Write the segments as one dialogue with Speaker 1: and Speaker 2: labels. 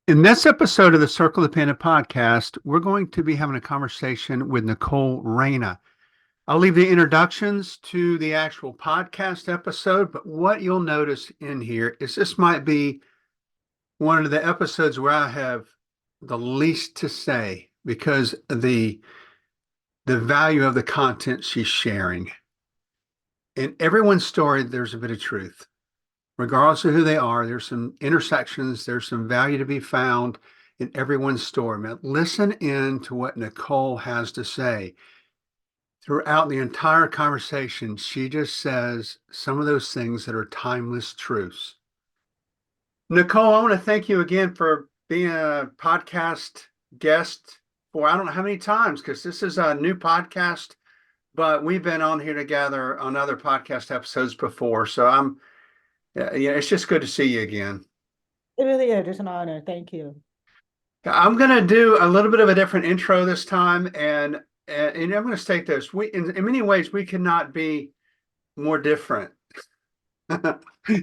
Speaker 1: In this episode of the Circle of the Panda podcast, we're going to be having a conversation with Nicole Reina. I'll leave the introductions to the actual podcast episode, but what you'll notice in here is this might be one of the episodes where I have the least to say because the value of the content she's sharing. In everyone's story, there's a bit of truth. Regardless of who they are, there's some intersections, there's some value to be found in everyone's story. Man, listen in to what Nicole has to say. Throughout the entire conversation, she just says some of those things that are timeless truths. Nicole, I want to thank you again for being a podcast guest for I don't know how many times, because this is a new podcast, but we've been on here together on other podcast episodes before. So yeah, it's just good to see you again.
Speaker 2: It really is. It's an honor. Thank you.
Speaker 1: I'm going to do a little bit of a different intro this time, and I'm going to state this: in many ways, we cannot be more different.
Speaker 2: Hey, that's
Speaker 1: You,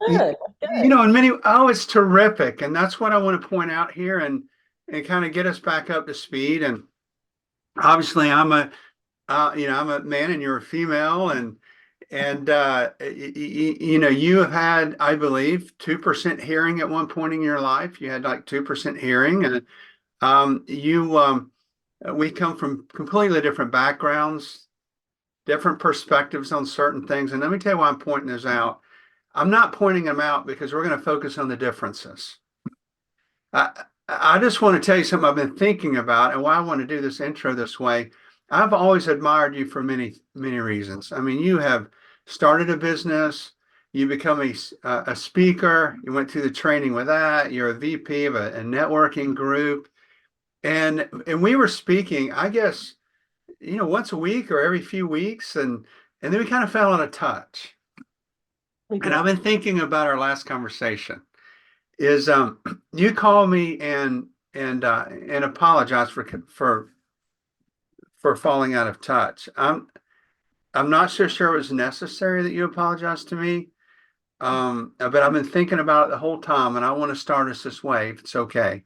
Speaker 2: good. That's
Speaker 1: you
Speaker 2: good.
Speaker 1: know, it's terrific, and that's what I want to point out here, and kind of get us back up to speed. And obviously, I'm a man, and you're a female, and you have had, I believe, 2% hearing at one point in your life. You had like 2% hearing, and you we come from completely different backgrounds, different perspectives on certain things. And let me tell you why I'm pointing this out. I'm not pointing them out because we're going to focus on the differences. I, I just want to tell you something I've been thinking about and why I want to do this intro this way. I've always admired you for many, many reasons. I mean, you have started a business, you become a speaker, you went through the training with that, you're a VP of a networking group. And we were speaking, I guess, once a week or every few weeks, and then we kind of fell out of touch.
Speaker 2: We
Speaker 1: And
Speaker 2: did.
Speaker 1: I've been thinking about our last conversation. Is you call me and apologize for falling out of touch. I'm not so sure it was necessary that you apologize to me. But I've been thinking about it the whole time, and I want to start us this way, if it's okay.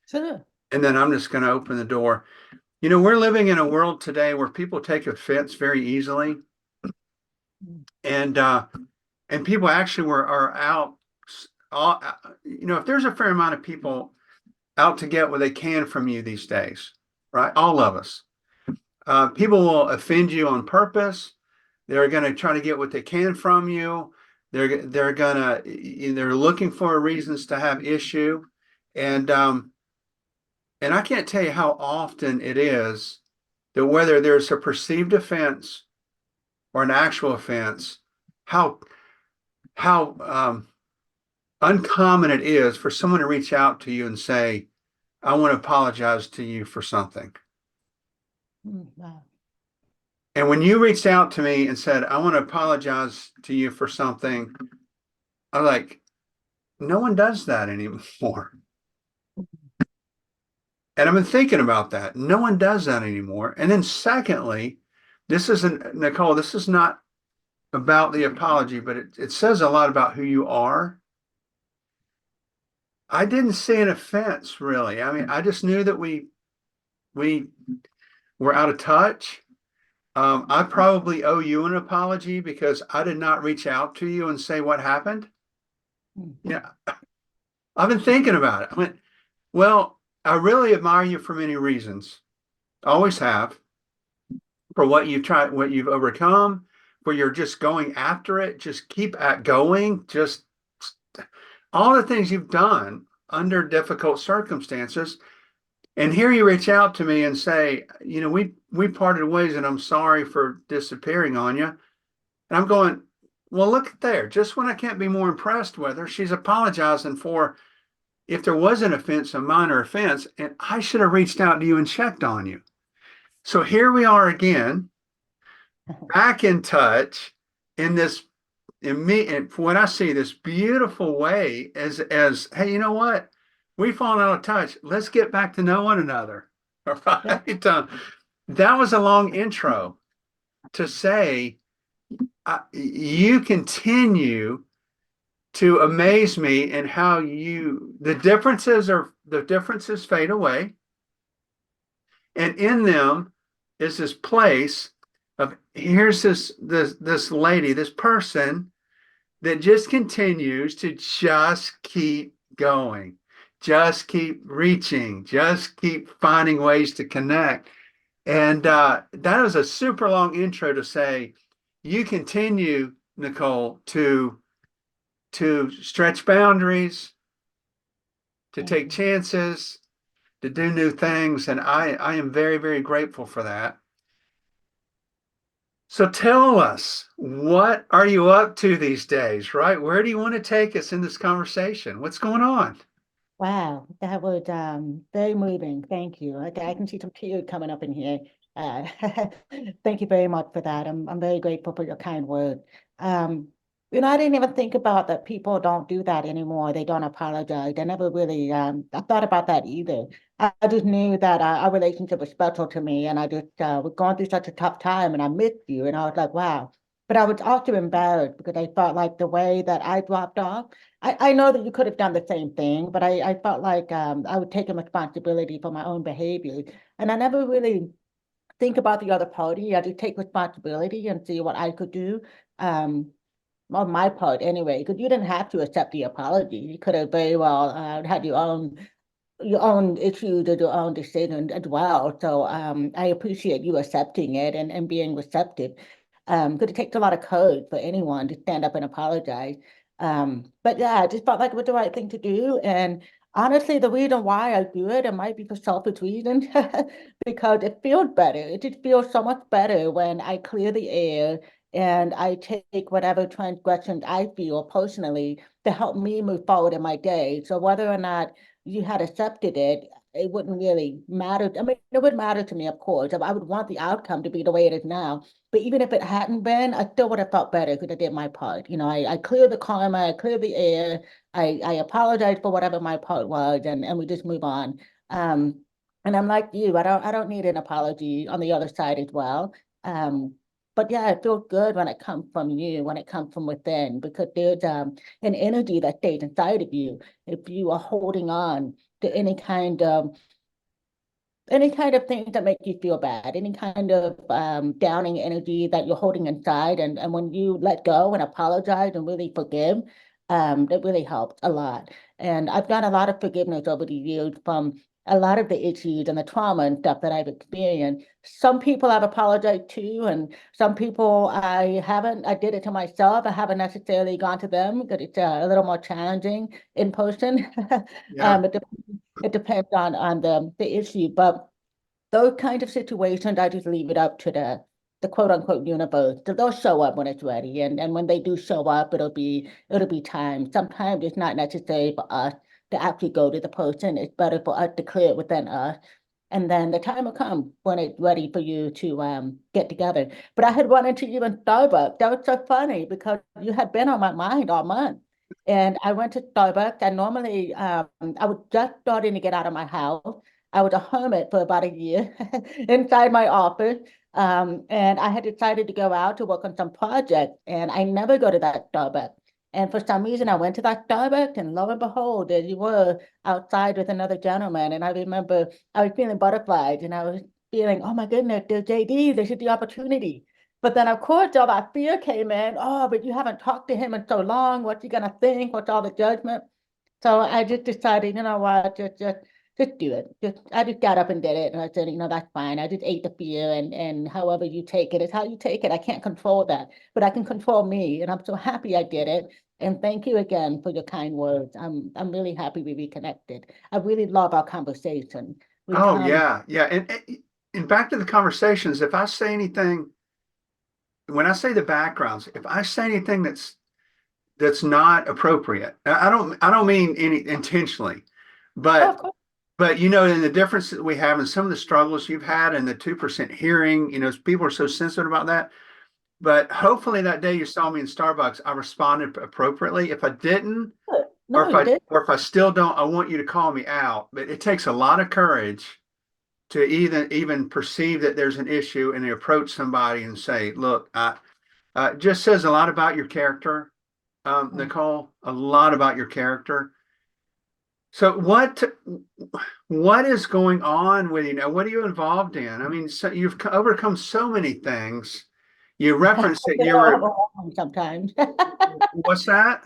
Speaker 2: Sure.
Speaker 1: And then I'm just going to open the door. We're living in a world today where people take offense very easily, and and people actually are out. All, if there's a fair amount of people out to get what they can from you these days, right? All of us. People will offend you on purpose. They're going to try to get what they can from you. They're looking for reasons to have issue, and and I can't tell you how often it is that whether there's a perceived offense or an actual offense, how how uncommon it is for someone to reach out to you and say, "I want to apologize to you for something."
Speaker 2: Wow.
Speaker 1: And when you reached out to me and said, "I want to apologize to you for something," I'm like, no one does that anymore. And I've been thinking about that. No one does that anymore. And then secondly, this isn't, Nicole, this is not about the apology, but it says a lot about who you are. I didn't see an offense really. I mean, I just knew that we were out of touch. I probably owe you an apology because I did not reach out to you and say what happened. Yeah, I've been thinking about it. I went, well, I really admire you for many reasons. I always have. For what you've tried, what you've overcome, for you're just going after it, just keep at going, just all the things you've done under difficult circumstances. And here you reach out to me and say, we parted ways and I'm sorry for disappearing on you. And I'm going, well, look there. Just when I can't be more impressed with her, she's apologizing for if there was an offense, a minor offense, and I should have reached out to you and checked on you. So here we are again, back in touch in this in me and when I see this beautiful way as hey, you know what? We've fallen out of touch. Let's get back to know one another. All
Speaker 2: Yeah.
Speaker 1: right. That was a long intro to say you continue to amaze me in how the differences fade away. And in them is this place of here's this lady, this person that just continues to just keep going, just keep reaching, just keep finding ways to connect. And that was a super long intro to say, you continue, Nicole, to stretch boundaries, to take
Speaker 2: Mhm.
Speaker 1: chances, to do new things. And I am very, very grateful for that. So tell us, what are you up to these days, right? Where do you want to take us in this conversation? What's going on?
Speaker 2: Wow, that was very moving. Thank you. I can see some tears coming up in here. Uh, thank you very much for that. I'm very grateful for your kind word. Um, I didn't even think about that people don't do that anymore. They don't apologize. I never really I thought about that either. I just knew that our relationship was special to me, and I just was going through such a tough time, and I missed you, and I was like, wow. But I was also embarrassed because I felt like the way that I dropped off. I know that you could have done the same thing, but I felt like I would take responsibility for my own behavior. And I never really think about the other party. I just take responsibility and see what I could do. Um, on my part anyway, because you didn't have to accept the apology. You could have very well had your own issues or your own decisions as well. So I appreciate you accepting it and being receptive. Because it takes a lot of courage for anyone to stand up and apologize. But yeah, I just felt like it was the right thing to do. And honestly, the reason why I do it might be for selfish reasons, because it feels better. It just feels so much better when I clear the air and I take whatever transgressions I feel personally to help me move forward in my day. So whether or not you had accepted it, it wouldn't really matter. I mean, it would matter to me, of course. I would want the outcome to be the way it is now. But even if it hadn't been, I still would have felt better because I did my part. I cleared the karma, I cleared the air, I apologized for whatever my part was, and we just move on. Um, and I'm like you, I don't need an apology on the other side as well. Um, but yeah, it feels good when it comes from you, when it comes from within, because there's an energy that stays inside of you if you are holding on to any kind of things that make you feel bad, any kind of downing energy that you're holding inside. And when you let go and apologize and really forgive, that really helps a lot. And I've got a lot of forgiveness over the years from a lot of the issues and the trauma and stuff that I've experienced. Some people I've apologized to, and some people I haven't. I did it to myself. I haven't necessarily gone to them because it's a little more challenging in person.
Speaker 1: Yeah.
Speaker 2: It it depends on the issue, but those kind of situations, I just leave it up to the quote unquote universe. They'll show up when it's ready, and when they do show up, it'll be time. Sometimes it's not necessary for us to actually go to the person. It's better for us to clear it within us, and then the time will come when it's ready for you to get together. But I had run into you in Starbucks. That was so funny because you had been on my mind all month. And I went to Starbucks, and normally I was just starting to get out of my house. I was a hermit for about a year inside my office. And I had decided to go out to work on some project, and I never go to that Starbucks. And for some reason, I went to that Starbucks, and lo and behold, there you were outside with another gentleman. And I remember I was feeling butterflies, and I was feeling, oh my goodness, there's JD, this is the opportunity. But then, of course, all that fear came in. Oh, but you haven't talked to him in so long. What's he gonna think? What's all the judgment? So I just decided, you know what, just do it. I just got up and did it, and I said, that's fine. I just ate the fear, and however you take it is how you take it. I can't control that, but I can control me, and I'm so happy I did it. And thank you again for your kind words. I'm really happy we reconnected. I really love our conversation. We
Speaker 1: Oh,
Speaker 2: come,
Speaker 1: yeah. Yeah. And back to the conversations, if I say anything, when I say the backgrounds, if I say anything that's not appropriate, I don't mean any intentionally,
Speaker 2: oh,
Speaker 1: but
Speaker 2: of course.
Speaker 1: in the difference that we have and some of the struggles you've had and the 2% hearing, people are so sensitive about that. But hopefully that day you saw me in Starbucks, I responded appropriately. If I didn't, or
Speaker 2: No,
Speaker 1: if
Speaker 2: you
Speaker 1: I
Speaker 2: did.
Speaker 1: or if I still don't, I want you to call me out. But it takes a lot of courage to even perceive that there's an issue and to approach somebody and say, look, just says a lot about your character. Nicole, a lot about your character. So what is going on with you now? What are you involved in? I mean, so you've overcome so many things. You referenced that
Speaker 2: It's a
Speaker 1: you
Speaker 2: little
Speaker 1: were,
Speaker 2: overwhelming sometimes.
Speaker 1: what's that?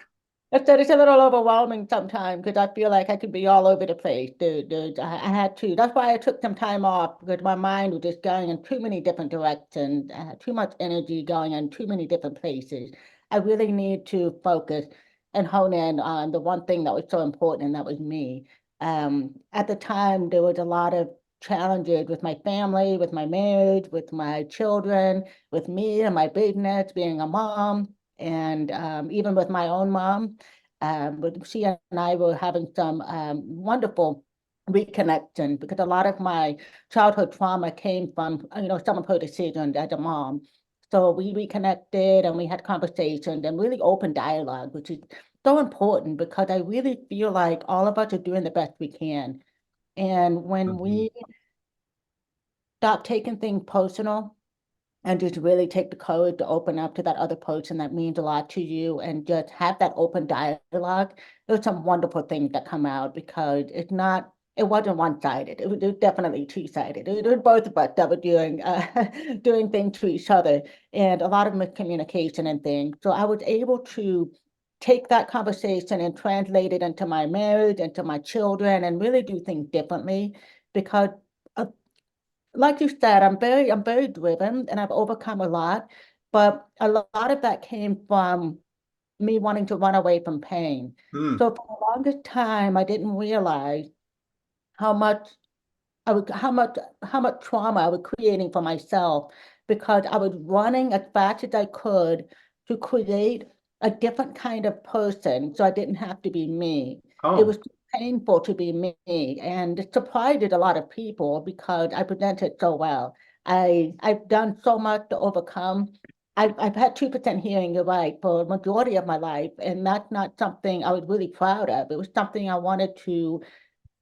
Speaker 2: I said it's a little overwhelming sometimes because I feel like I could be all over the place, dude. I had to. That's why I took some time off because my mind was just going in too many different directions. I had too much energy going in too many different places. I really need to focus and hone in on the one thing that was so important, and that was me. At the time, there was a lot of challenges with my family, with my marriage, with my children, with me and my business, being a mom, and even with my own mom. But she and I were having some wonderful reconnection because a lot of my childhood trauma came from, some of her decisions as a mom. So we reconnected and we had conversations and really open dialogue, which is so important because I really feel like all of us are doing the best we can. And when
Speaker 1: Mhm.
Speaker 2: we stop taking things personal and just really take the courage to open up to that other person that means a lot to you and just have that open dialogue, there's some wonderful things that come out because it wasn't one-sided. It was definitely two-sided. It was both of us that were doing doing things to each other and a lot of miscommunication and things. So I was able to take that conversation and translate it into my marriage, into my children, and really do things differently because uh, like you said, I'm very driven and I've overcome a lot, but a lot of that came from me wanting to run away from pain.
Speaker 1: Mm.
Speaker 2: So for the longest time, I didn't realize how much I would how much trauma I was creating for myself because I was running as fast as I could to create a different kind of person so I didn't have to be me. It
Speaker 1: Oh,
Speaker 2: was too painful to be me, and it surprised a lot of people because I presented so well. I've done so much to overcome. I've had 2% hearing, you're right, for a majority of my life, and that's not something I was really proud of. It was something I wanted to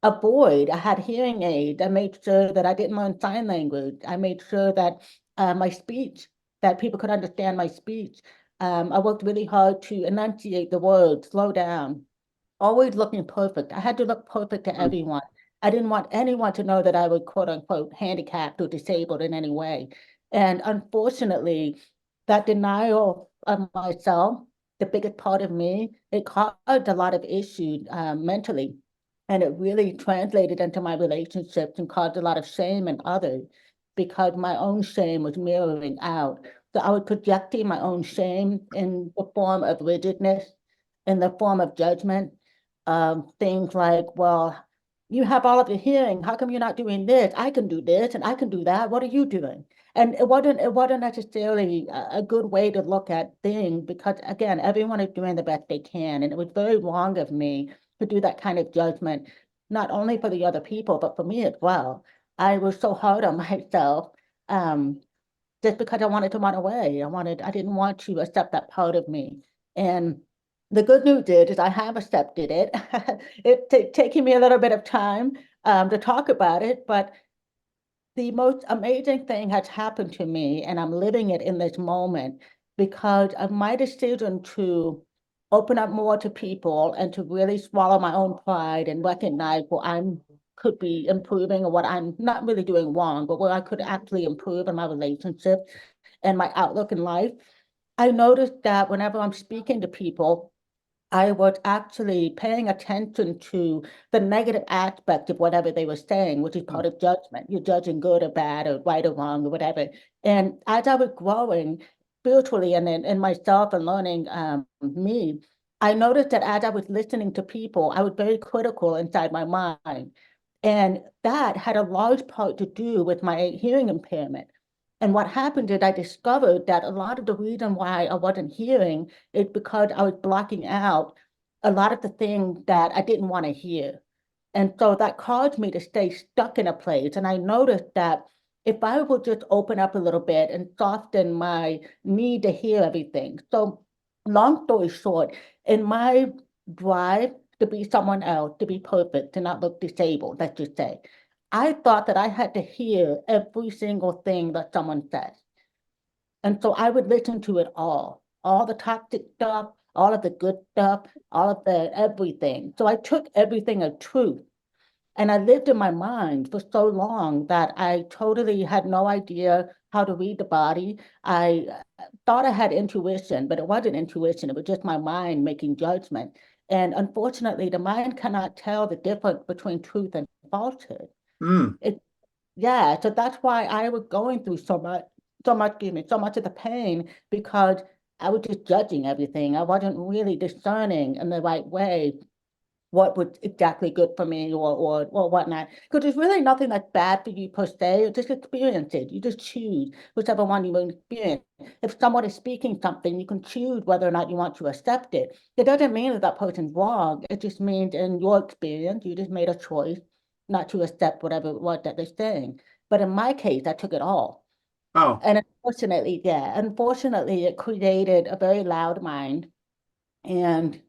Speaker 2: avoid. I had hearing aids. I made sure that I didn't learn sign language. I made sure that my speech, that people could understand my speech. I worked really hard to enunciate the words, slow down, always looking perfect. I had to look perfect to
Speaker 1: mm.
Speaker 2: everyone. I didn't want anyone to know that I was quote unquote handicapped or disabled in any way. And unfortunately, that denial of myself, the biggest part of me, it caused a lot of issues mentally. And it really translated into my relationships and caused a lot of shame in others because my own shame was mirroring out. So I was projecting my own shame in the form of rigidness, in the form of judgment, things like, well, you have all of the hearing. How come you're not doing this? I can do this and I can do that. What are you doing? And it wasn't necessarily a good way to look at things because again, everyone is doing the best they can. And it was very wrong of me to do that kind of judgment, not only for the other people, but for me as well. I was so hard on myself. Um, just because I wanted to run away. I didn't want to accept that part of me. And the good news is I have accepted it. It's taking me a little bit of time to talk about it, but the most amazing thing has happened to me, and I'm living it in this moment because of my decision to open up more to people and to really swallow my own pride and recognize what I'm could be improving or what I'm not really doing wrong, but where I could actually improve in my relationship and my outlook in life. I noticed that whenever I'm speaking to people, I was actually paying attention to the negative aspect of whatever they were saying, which is
Speaker 1: Mm.
Speaker 2: part of judgment. You're judging good or bad or right or wrong or whatever. And as I was growing spiritually and in myself and learning me, I noticed that as I was listening to people, I was very critical inside my mind. And that had a large part to do with my hearing impairment. And what happened is I discovered that a lot of the reason why I wasn't hearing is because I was blocking out a lot of the things that I didn't want to hear. And so that caused me to stay stuck in a place. And I noticed that if I would just open up a little bit and soften my need to hear everything. So, long story short, in my drive to be someone else, to be perfect, to not look disabled, let's just say, I thought that I had to hear every single thing that someone says. And so I would listen to it all the toxic stuff, all of the good stuff, all of the everything. So I took everything as truth. And I lived in my mind for so long that I totally had no idea how to read the body. I thought I had intuition, but it wasn't intuition. It was just my mind making judgment. And unfortunately, the mind cannot tell the difference between truth and falsehood.
Speaker 1: Mm,
Speaker 2: It, yeah, so that's why I was going through so much of the pain because I was just judging everything. I wasn't really discerning in the right way what was exactly good for me or whatnot. Because there's really nothing that's bad for you per se. You just experience it. You just choose whichever one you want to experience. If someone is speaking something, you can choose whether or not you want to accept it. It doesn't mean that that person's wrong. It just means in your experience, you just made a choice not to accept what that they're saying. But in my case, I took it all.
Speaker 1: oh,
Speaker 2: And unfortunately, it created a very loud mind and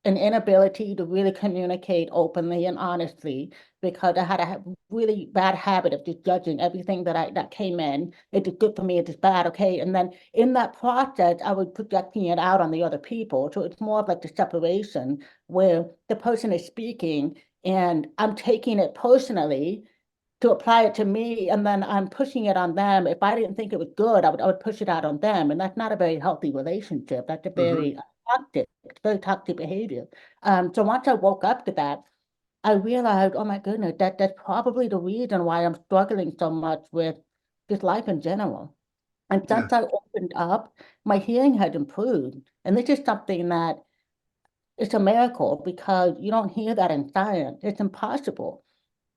Speaker 2: an inability to really communicate openly and honestly because I had a really bad habit of just judging everything that came in. It is good for me, it is bad, okay. And then in that process, I was projecting it out on the other people. So it's more of like the separation where the person is speaking and I'm taking it personally to apply it to me and then I'm pushing it on them. If I didn't think it was good, I would push it out on them. And that's not a very healthy relationship. That's a
Speaker 1: hmm,
Speaker 2: very toxic, it's very toxic behavior. So once I woke up to that, I realized, oh my goodness, that's probably the reason why I'm struggling so much with just life in general. And
Speaker 1: yeah,
Speaker 2: since I opened up, my hearing has improved. And this is something that it's a miracle because you don't hear that in science. It's impossible.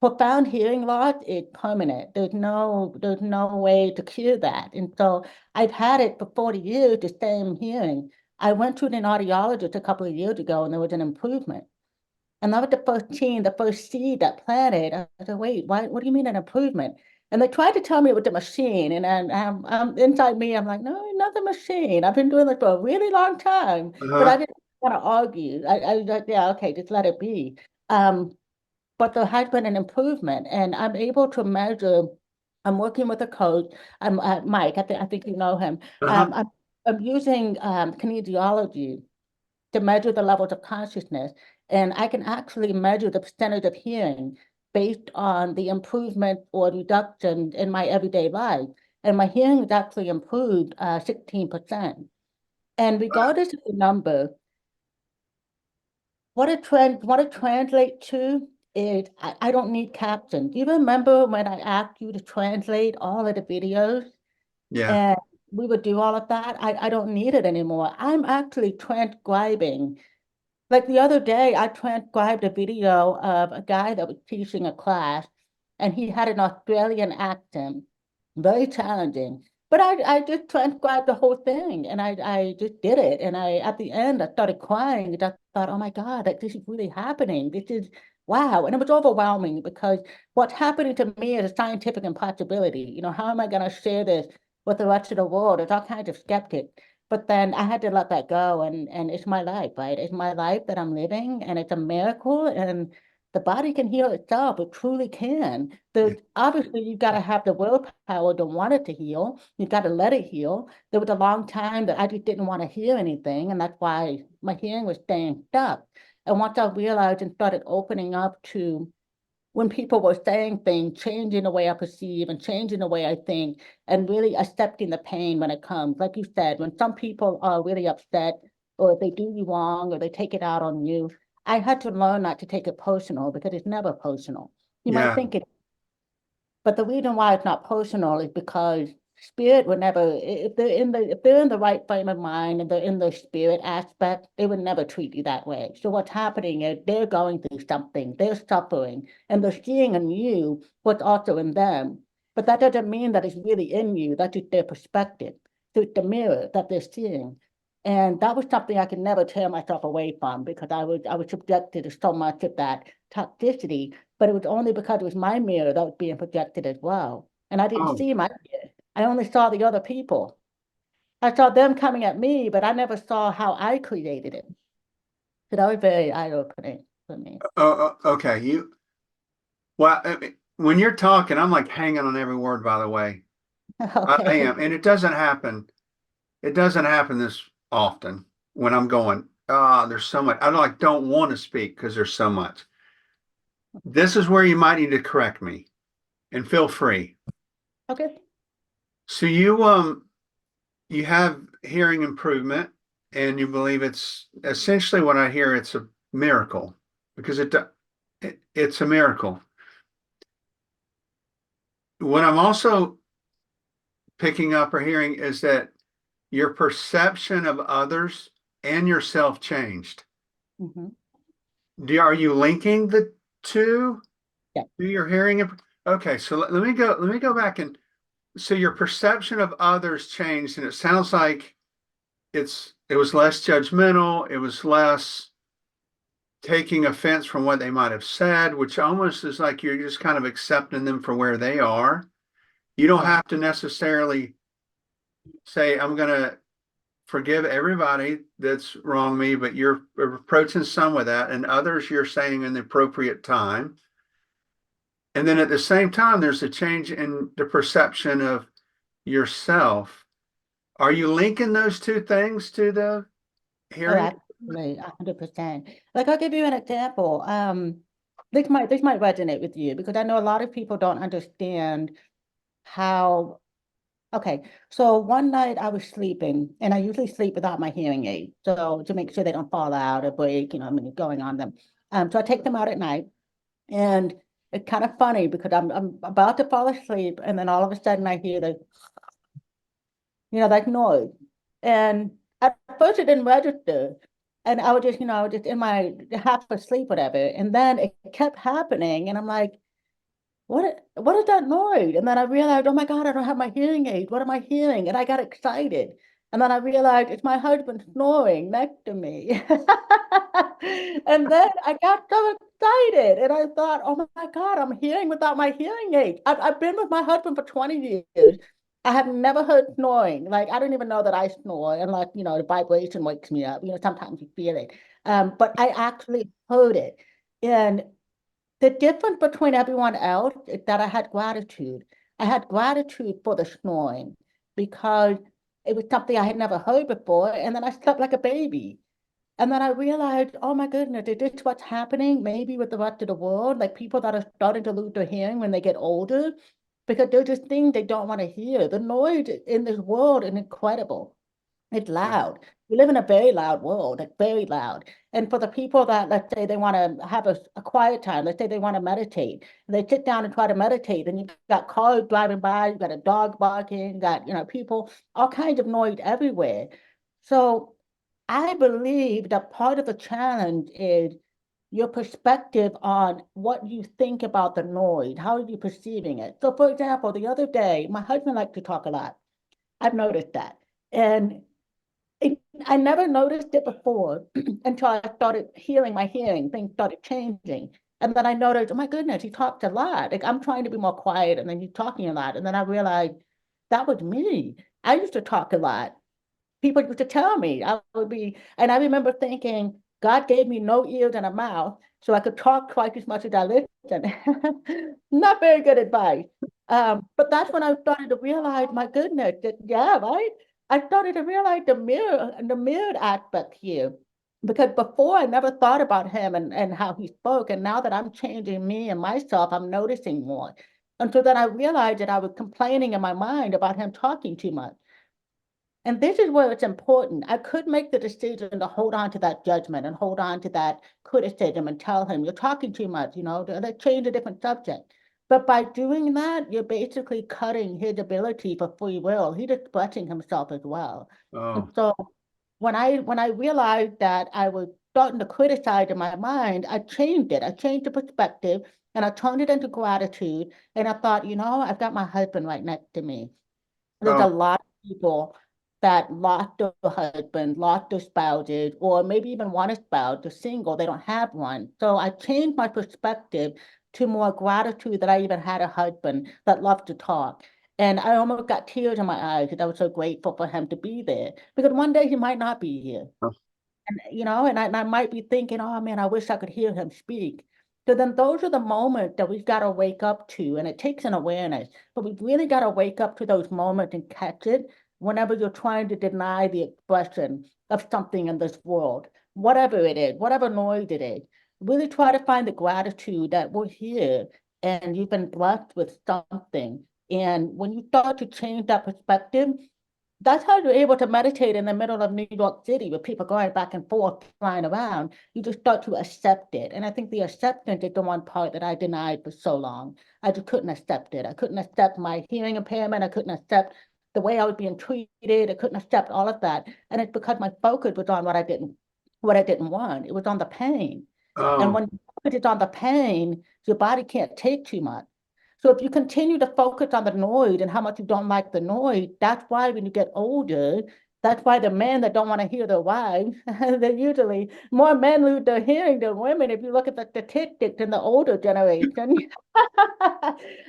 Speaker 2: Profound hearing loss is permanent. There's no way to cure that. And so I've had it for 40 years, the same hearing. I went to an audiologist a couple of years ago and there was an improvement. And that was the first gene, the first seed that planted. I said, wait, what do you mean an improvement? And they tried to tell me it was the machine. And I'm inside me, I'm like, no, not the machine. I've been doing this for a really long time, but
Speaker 1: uh-huh,
Speaker 2: I didn't want to argue. I was like, yeah, okay, just let it be. Um, but there has been an improvement, and I'm able to measure. I'm working with a coach. I'm Mike. I think you know him.
Speaker 1: uh-huh,
Speaker 2: I'm using kinesiology to measure the levels of consciousness, and I can actually measure the percentage of hearing based on the improvement or reduction in my everyday life. And my hearing has actually improved 16%. And regardless of the number, what it translates to is I don't need captions. Do you remember when I asked you to translate all of the videos
Speaker 1: yeah,
Speaker 2: and we would do all of that? I don't need it anymore. I'm actually transcribing. Like the other day, I transcribed a video of a guy that was teaching a class, and he had an Australian accent, very challenging. But I just transcribed the whole thing, and I just did it. And at the end, I started crying. And I thought, oh my God, like, this is really happening. This is wow. And it was overwhelming because what's happening to me is a scientific impossibility. How am I going to share this with the rest of the world? There's all kinds of skeptics. But then I had to let that go, and it's my life, right? It's my life that I'm living, and it's a miracle, and the body can heal itself. It truly can.
Speaker 1: yeah,
Speaker 2: Obviously you've got to have the willpower to want it to heal. You've got to let it heal. There was a long time that I just didn't want to hear anything, and that's why my hearing was staying stuck. And once I realized and started opening up to when people were saying things, changing the way I perceive and changing the way I think, and really accepting the pain when it comes. Like you said, when some people are really upset, or if they do you wrong, or they take it out on you, I had to learn not to take it personal because it's never personal. You might
Speaker 1: yeah,
Speaker 2: think it but the reason why it's not personal is because spirit would never, if they're in the right frame of mind and they're in the spirit aspect, they would never treat you that way. So what's happening is they're going through something, they're suffering, and they're seeing in you what's also in them. But that doesn't mean that it's really in you. That's just their perspective. So it's the mirror that they're seeing. And that was something I could never tear myself away from because I was subjected to so much of that toxicity, but it was only because it was my mirror that was being projected as well. And I didn't
Speaker 1: oh,
Speaker 2: see my mirror. I only saw the other people. I saw them coming at me, but I never saw how I created it. So that was very eye-opening for me.
Speaker 1: okay. Well, when you're talking, I'm like hanging on every word, by the way. I
Speaker 2: Okay.
Speaker 1: am, and it doesn't happen. It doesn't happen this often. when I'm going, ah, there's so much. I don't want to speak because there's so much. This is where you might need to correct me and feel free.
Speaker 2: Okay.
Speaker 1: So you have hearing improvement and you believe it's essentially what I hear it's a miracle because it's a miracle. What I'm also picking up or hearing is that your perception of others and yourself changed.
Speaker 2: Hmm.
Speaker 1: Are you linking the two?
Speaker 2: Yeah.
Speaker 1: Do your hearing? Okay, so let me go back and so your perception of others changed, and it sounds like it was less judgmental, it was less taking offense from what they might have said, which almost is like you're just kind of accepting them for where they are. You don't
Speaker 2: Yeah.
Speaker 1: have to necessarily say, I'm gonna forgive everybody that's wronged me, but you're approaching some with that, and others you're saying in the appropriate time. And then at the same time, there's a change in the perception of yourself. Are you linking those two things to the
Speaker 2: Oh,
Speaker 1: hearing?
Speaker 2: absolutely, 100%. Like I'll give you an example. This might resonate with you because I know a lot of people don't understand how. Okay, so one night I was sleeping, and I usually sleep without my hearing aid, so to make sure they don't fall out or break, I mean, going on them. So I take them out at night, and it's kind of funny because I'm about to fall asleep, and then all of a sudden I hear the like noise. And at first it didn't register. And I was just, in my half asleep, whatever. And then it kept happening. And I'm like, what is that noise? And then I realized, oh my God, I don't have my hearing aid. What am I hearing? And I got excited. And then I realized it's my husband snoring next to me. And then I got so excited. And I thought, oh my God, I'm hearing without my hearing aid. I've been with my husband for 20 years. I have never heard snoring. Like, I don't even know that I snore. And like, the vibration wakes me up. Sometimes you feel it. But I actually heard it. And the difference between everyone else is that I had gratitude. I had gratitude for the snoring because it was something I had never heard before. And then I slept like a baby. And then I realized, oh my goodness, is this what's happening maybe with the rest of the world? Like people that are starting to lose their hearing when they get older because there's this thing they don't want to hear. The noise in this world is incredible. It's
Speaker 1: Yeah.
Speaker 2: loud. We live in a very loud world, like very loud. And for the people that, let's say, they want to have a quiet time, let's say they want to meditate, and they sit down and try to meditate, and you've got cars driving by, you've got a dog barking, got, people, all kinds of noise everywhere. So I believe that part of the challenge is your perspective on what you think about the noise. How are you perceiving it? So, for example, the other day, my husband likes to talk a lot. I've noticed that. And I never noticed it before until I started hearing my hearing, things started changing. And then I noticed, oh my goodness, he talked a lot. Like I'm trying to be more quiet and then he's talking a lot. And then I realized that was me. I used to talk a lot. People used to tell me I would be, and I remember thinking, God gave me no ears and a mouth, so I could talk twice as much as I listen. Not very good advice. But that's when I started to realize, my goodness, that, yeah, right? I started to realize the mirrored aspect here. Because before I never thought about him and how he spoke. And now that I'm changing me and myself, I'm noticing more. And so then I realized that I was complaining in my mind about him talking too much. And this is where it's important. I could make the decision to hold on to that judgment and hold on to that criticism and tell him, you're talking too much, let's change a different subject. But by doing that, you're basically cutting his ability for free will. He's expressing himself as well. And
Speaker 1: Oh,
Speaker 2: so when I realized that I was starting to criticize in my mind, I changed it. I changed the perspective and I turned it into gratitude. And I thought, I've got my husband right next to me. There's
Speaker 1: oh,
Speaker 2: a lot of people that lost their husband, lost their spouses, or maybe even one is spouse, they're single, they don't have one. So I changed my perspective to more gratitude that I even had a husband that loved to talk. And I almost got tears in my eyes because I was so grateful for him to be there. Because one day he might not be here.
Speaker 1: oh,
Speaker 2: And I might be thinking, oh man, I wish I could hear him speak. So then those are the moments that we've got to wake up to. And it takes an awareness, but we've really got to wake up to those moments and catch it whenever you're trying to deny the expression of something in this world, whatever it is, whatever noise it is. Really try to find the gratitude that we're here and you've been blessed with something. And when you start to change that perspective, that's how you're able to meditate in the middle of New York City with people going back and forth, flying around. You just start to accept it. And I think the acceptance is the one part that I denied for so long. I just couldn't accept it. I couldn't accept my hearing impairment. I couldn't accept the way I was being treated. I couldn't accept all of that. And it's because my focus was on what I didn't want. It was on the pain. And
Speaker 1: Oh,
Speaker 2: when you focus on the pain, your body can't take too much. So if you continue to focus on the noise and how much you don't like the noise, that's why when you get older, that's why the men that don't want to hear their wives, they usually more men lose their hearing than women. If you look at the statistics in the older generation,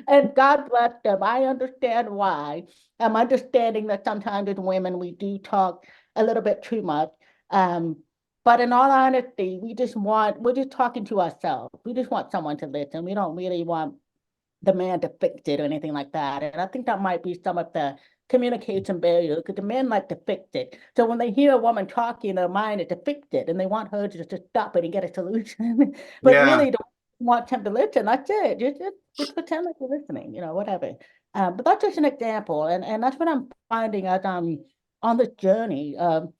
Speaker 2: and God bless them, I understand why. I'm understanding that sometimes as women we do talk a little bit too much. Um, but in all honesty, we're just talking to ourselves. We just want someone to listen. We don't really want the man to fix it or anything like that. And I think that might be some of the communication barrier because the men like to fix it. So when they hear a woman talking, their mind is to fix it and they want her to just stop it and get a solution. But
Speaker 1: yeah.
Speaker 2: really, don't want him to listen. That's it. Just pretend like you're listening, whatever. But that's just an example. And that's what I'm finding as I'm on this journey of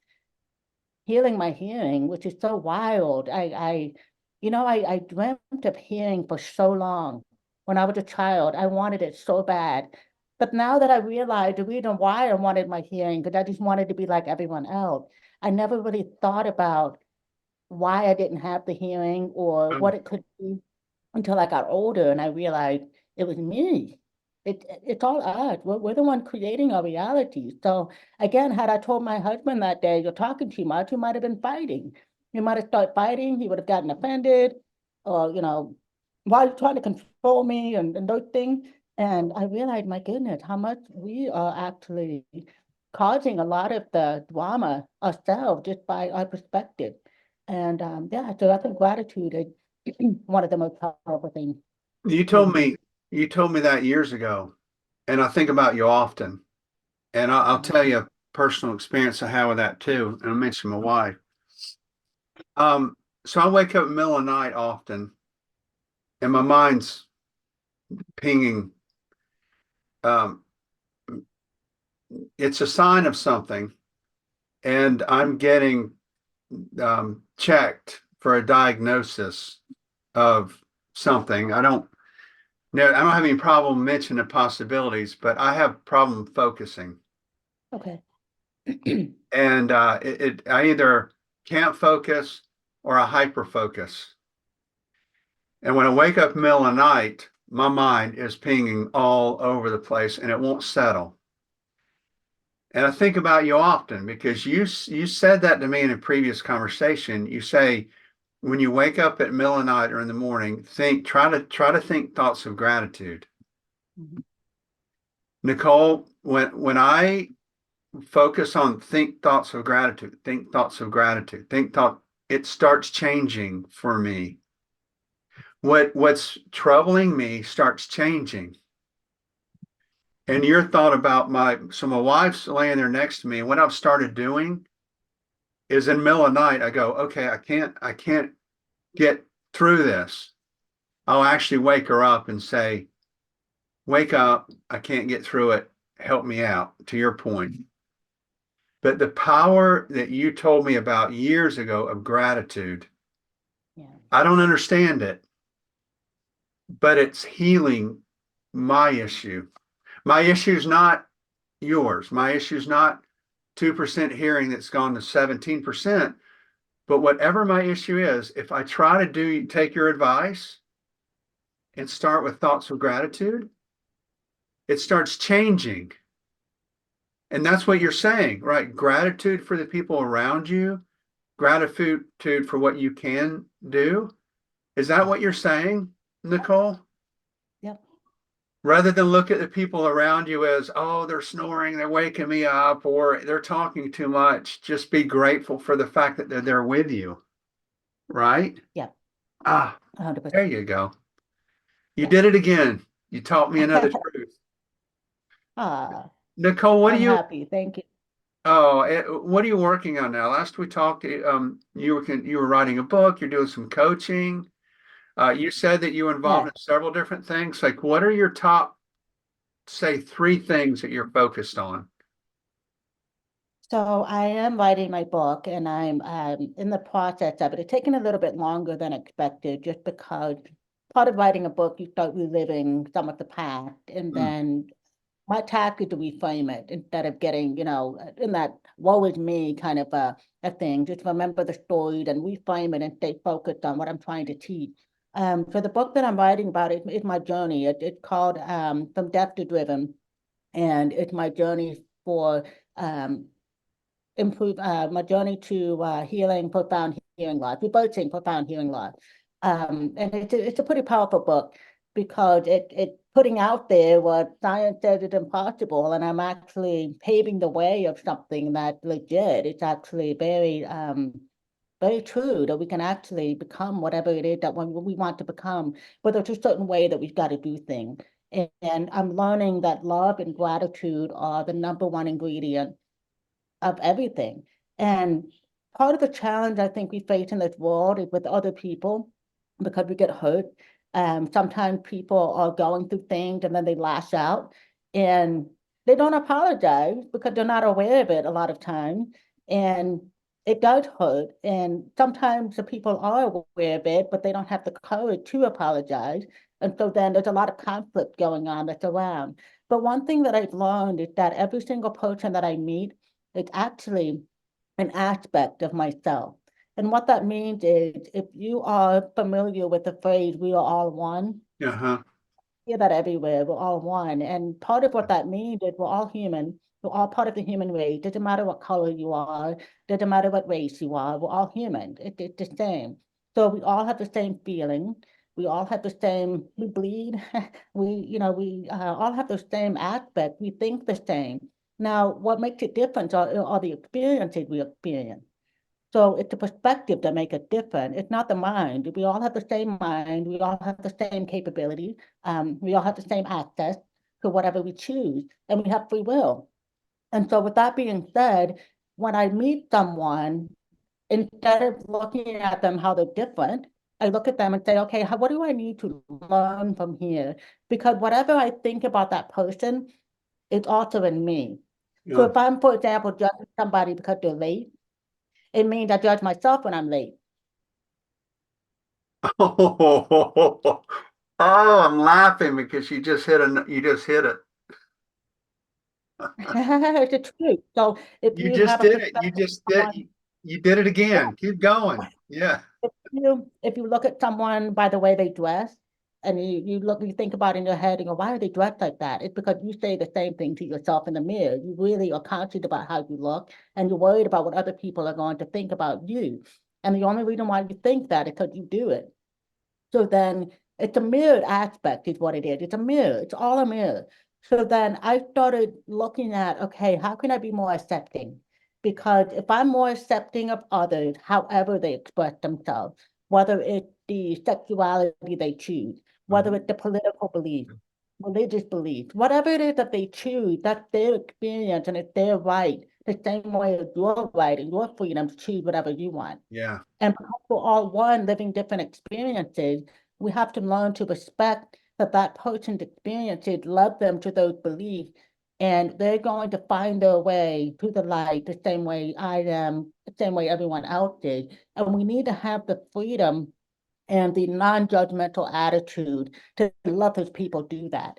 Speaker 2: healing my hearing, which is so wild. I dreamt of hearing for so long. When I was a child, I wanted it so bad. But now that I realize the reason why I wanted my hearing, because I just wanted to be like everyone else, I never really thought about why I didn't have the hearing or what
Speaker 1: Um,
Speaker 2: it could be until I got older and I realized it was me. It's all us. We're the one creating our reality. So again, had I told my husband that day, you're talking too much, we might have been fighting. We might have started fighting. He would have gotten offended, or why are you trying to control me and those things. And I realized, my goodness, how much we are actually causing a lot of the drama ourselves just by our perspective. And yeah, so I think gratitude is one of the most powerful things
Speaker 1: you
Speaker 2: we
Speaker 1: told
Speaker 2: can do.
Speaker 1: me you told me that years ago, and I think about you often. And I'll
Speaker 2: Mhm.
Speaker 1: tell you a personal experience I have with that too. And I mentioned my wife. Um, so I wake up in the middle of the night often, and my mind's pinging. Um, it's a sign of something, and I'm getting checked for a diagnosis of something. I don't know. I don't have any problem mentioning the possibilities, but I have problem focusing.
Speaker 2: Okay.
Speaker 1: And I either can't focus or I hyper focus. And when I wake up in the middle of the night, my mind is pinging all over the place and it won't settle. And I think about you often because you said that to me in a previous conversation. You say when you wake up at middle of the night or in the morning, try to think thoughts of gratitude.
Speaker 2: Mhm.
Speaker 1: Nicole, when I focus on think thoughts of gratitude, think thoughts of gratitude, it starts changing for me. What's troubling me starts changing. And your thought about my wife's laying there next to me, and what I've started doing is in the middle of the night, I go, okay, I can't get through this. I'll actually wake her up and say, wake up, I can't get through it. Help me out, to your point. But the power that you told me about years ago of gratitude,
Speaker 2: Yeah.
Speaker 1: I don't understand it, but it's healing my issue. My issue is not yours. My issue is not 2% hearing that's gone to 17%. But whatever my issue is, if I try to take your advice and start with thoughts of gratitude, it starts changing. And that's what you're saying, right? Gratitude for the people around you, gratitude for what you can do. Is that what you're saying, Nicole?
Speaker 2: Yep.
Speaker 1: Rather than look at the people around you as, oh, they're snoring, they're waking me up, or they're talking too much, just be grateful for the fact that they're there with you, right?
Speaker 2: Yep.
Speaker 1: Ah, there
Speaker 2: 100%.
Speaker 1: you go. You
Speaker 2: Yep.
Speaker 1: did it again. You taught me another truth.
Speaker 2: Ah.
Speaker 1: Nicole, what do
Speaker 2: I'm
Speaker 1: you
Speaker 2: happy. Thank you.
Speaker 1: what are you working on now? Last we talked, you were writing a book, you're doing some coaching. You said that you were involved
Speaker 2: Yes.
Speaker 1: in several different things. Like, what are your top, say, three things that you're focused on?
Speaker 2: So I am writing my book and I'm in the process of it. It's taken a little bit longer than expected just because part of writing a book, you start reliving some of the past and
Speaker 1: Hmm.
Speaker 2: then my task is to reframe it instead of getting, in that woe is me kind of a thing. Just remember the story and reframe it and stay focused on what I'm trying to teach. So the book that I'm writing about is my journey. It's called From Death to Driven, and it's my journey for um, improve my journey to healing profound hearing loss, reversing profound hearing loss. And it's a pretty powerful book because it putting out there what science says is impossible, and I'm actually paving the way of something that legit. It's actually very true that we can actually become whatever it is that we want to become, but there's a certain way that we've got to do things. And I'm learning that love and gratitude are the number one ingredient of everything. And part of the challenge I think we face in this world is with other people because we get hurt. Sometimes people are going through things and then they lash out and they don't apologize because they're not aware of it a lot of times. And it does hurt. And sometimes the people are aware of it, but they don't have the courage to apologize. And so then there's a lot of conflict going on that's around. But one thing that I've learned is that every single person that I meet, it's actually an aspect of myself. And what that means is if you are familiar with the phrase, we are all one,
Speaker 1: Uh-huh.
Speaker 2: hear that everywhere. We're all one. And part of what that means is we're all human. We're all part of the human race. Doesn't matter what color you are, doesn't matter what race you are, we're all human. It's the same. So we all have the same feeling. We all have the same, we bleed. We all have the same aspect. We think the same. Now, what makes it different are the experiences we experience. So it's the perspective that make it different. It's not the mind. We all have the same mind. We all have the same capability. We all have the same access to whatever we choose, and we have free will. And so, with that being said, when I meet someone, instead of looking at them how they're different, I look at them and say, okay, what do I need to learn from here? Because whatever I think about that person, it's also in me. So
Speaker 1: Yeah.
Speaker 2: if I'm, for example, judging somebody because they're late, it means I judge myself when I'm late.
Speaker 1: Oh, I'm laughing because you just hit it.
Speaker 2: It's the truth. So if
Speaker 1: You
Speaker 2: you
Speaker 1: just
Speaker 2: have a
Speaker 1: did it.
Speaker 2: perspective of someone,
Speaker 1: You did it
Speaker 2: yeah,
Speaker 1: again. Keep going. Yeah.
Speaker 2: if you look at someone by the way they dress, and you think about it in your head and go, why are they dressed like that? It's because you say the same thing to yourself in the mirror. You really are conscious about how you look, and you're worried about what other people are going to think about you. And the only reason why you think that is because you do it. So then it's a mirrored aspect is what it is. It's a mirror. It's all a mirror. So then I started looking at, okay, how can I be more accepting? Because if I'm more accepting of others, however they express themselves, whether it's the sexuality they choose, whether
Speaker 1: Mhm.
Speaker 2: it's the political belief, religious belief, whatever it is that they choose, that's their experience and it's their right, the same way as your right and your freedom to choose whatever you want.
Speaker 1: Yeah.
Speaker 2: And because we're all one living different experiences, we have to learn to respect that that person's experiences led them to those beliefs. And they're going to find their way to the light the same way I am, the same way everyone else is. And we need to have the freedom and the non-judgmental attitude to let those people do that.